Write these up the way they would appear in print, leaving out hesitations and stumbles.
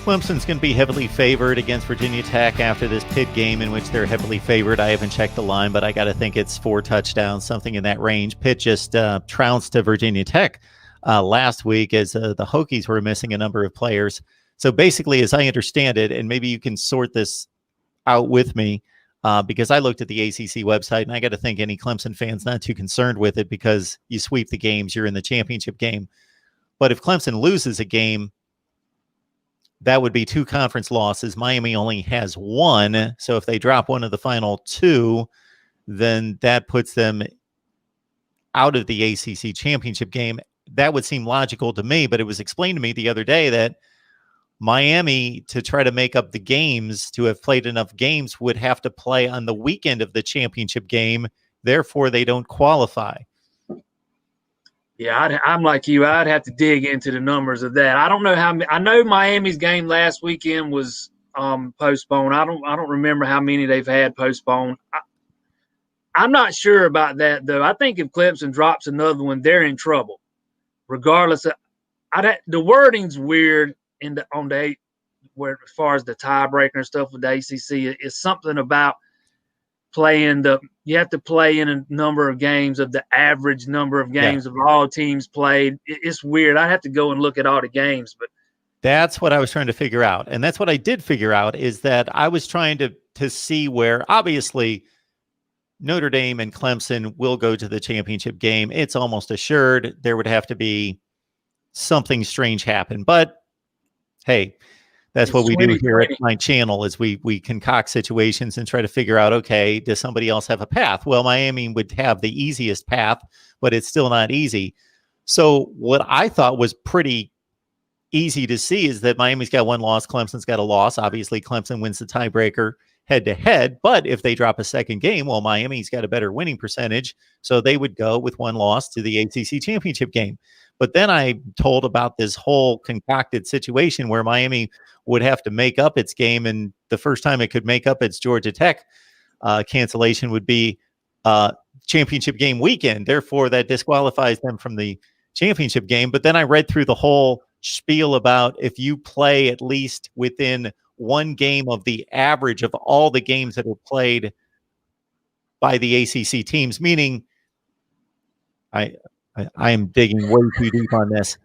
Clemson's going to be heavily favored against Virginia Tech after this Pitt game in which they're heavily favored. I haven't checked the line, but I got to think it's 4 touchdowns, something in that range. Pitt just trounced to Virginia Tech last week as the Hokies were missing a number of players. So basically, as I understand it, and maybe you can sort this out with me, because I looked at the ACC website, and I got to think any Clemson fans not too concerned with it because you sweep the games, you're in the championship game. But if Clemson loses a game, that would be 2 conference losses. Miami only has 1. So if they drop one of the final 2, then that puts them out of the ACC championship game. That would seem logical to me, but it was explained to me the other day that Miami, to try to make up the games, to have played enough games, would have to play on the weekend of the championship game. Therefore, they don't qualify. Yeah, I'm like you. I'd have to dig into the numbers of that. I don't know how. I know Miami's game last weekend was postponed. I don't remember how many they've had postponed. I'm not sure about that though. I think if Clemson drops another one, they're in trouble. Regardless of, the wording's weird where as far as the tiebreaker and stuff with the ACC, it's something about you have to play in a number of games of the average number of games of all teams played. It's weird. I have to go and look at all the games, but that's what I was trying to figure out. And that's what I did figure out, is that I was trying to see where obviously Notre Dame and Clemson will go to the championship game. It's almost assured. There would have to be something strange happen, but hey, that's what we do here at my channel, is we concoct situations and try to figure out, okay, does somebody else have a path? Well, Miami would have the easiest path, but it's still not easy. So what I thought was pretty easy to see is that Miami's got 1 loss, Clemson's got a loss. Obviously, Clemson wins the tiebreaker head-to-head, but if they drop a second game, well, Miami's got a better winning percentage, so they would go with 1 loss to the ACC championship game. But then I told about this whole concocted situation where Miami would have to make up its game, and the first time it could make up its Georgia Tech cancellation would be championship game weekend. Therefore, that disqualifies them from the championship game. But then I read through the whole spiel about if you play at least within 1 game of the average of all the games that are played by the ACC teams, meaning I am digging way too deep on this.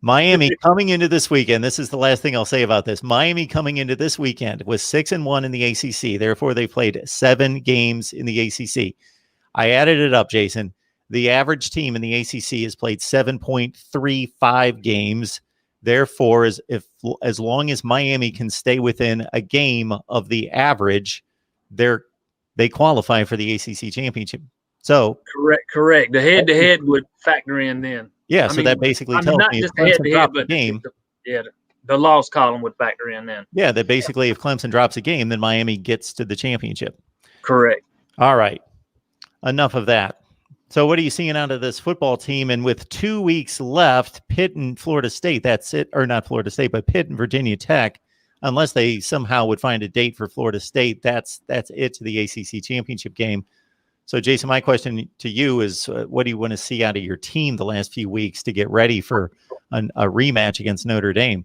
Miami coming into this weekend, this is the last thing I'll say about this. Miami coming into this weekend was 6-1 in the ACC. Therefore, they played 7 games in the ACC. I added it up, Jason. The average team in the ACC has played 7.35 games. Therefore, as long as Miami can stay within a game of the average, they qualify for the ACC championship. So correct. The head-to-head would factor in then. Yeah, so that basically tells me if Clemson drops a game, the loss column would factor in then. Yeah, that basically if Clemson drops a game, then Miami gets to the championship. Correct. All right, enough of that. So what are you seeing out of this football team? And with 2 weeks left, Pitt and Florida State, that's it, or not Florida State, but Pitt and Virginia Tech, unless they somehow would find a date for Florida State, that's it to the ACC championship game. So, Jason, my question to you is, what do you want to see out of your team the last few weeks to get ready for a rematch against Notre Dame?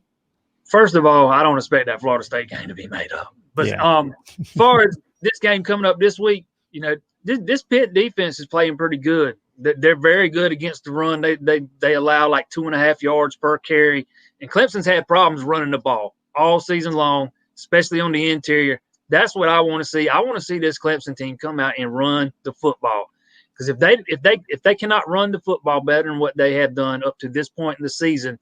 First of all, I don't expect that Florida State game to be made up. But as far as this game coming up this week, this Pitt defense is playing pretty good. They're very good against the run. They allow like 2.5 yards per carry. And Clemson's had problems running the ball all season long, especially on the interior. That's what I want to see. I want to see this Clemson team come out and run the football. Because if they cannot run the football better than what they have done up to this point in the season,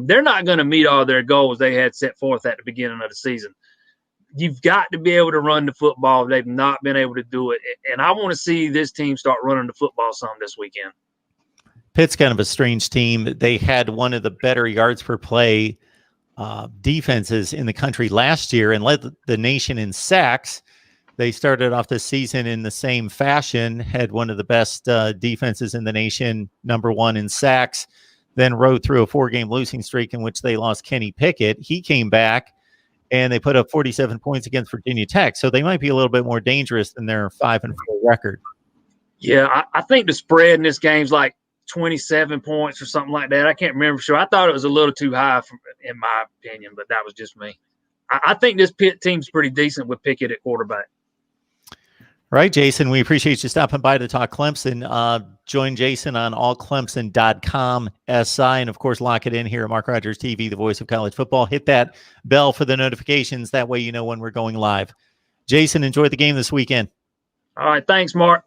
they're not going to meet all their goals they had set forth at the beginning of the season. You've got to be able to run the football. They've not been able to do it. And I want to see this team start running the football some this weekend. Pitt's kind of a strange team. They had one of the better yards per play defenses in the country last year and led the nation in sacks. They started off the season in the same fashion, had one of the best defenses in the nation, #1 in sacks, then rode through a 4-game losing streak in which they lost Kenny Pickett. He came back and they put up 47 points against Virginia Tech. So they might be a little bit more dangerous than their 5-4 record. Yeah, I think the spread in this game's like 27 points or something like that. I can't remember for sure. I thought it was a little too high in my opinion, but that was just me. I think this Pitt team's pretty decent with Pickett at quarterback. Right, Jason, we appreciate you stopping by to talk Clemson. Join Jason on allclemson.com SI, and of course, lock it in here at Mark Rogers TV, the voice of college football. Hit that bell for the notifications. That way you know when we're going live. Jason, enjoy the game this weekend. All right, thanks, Mark.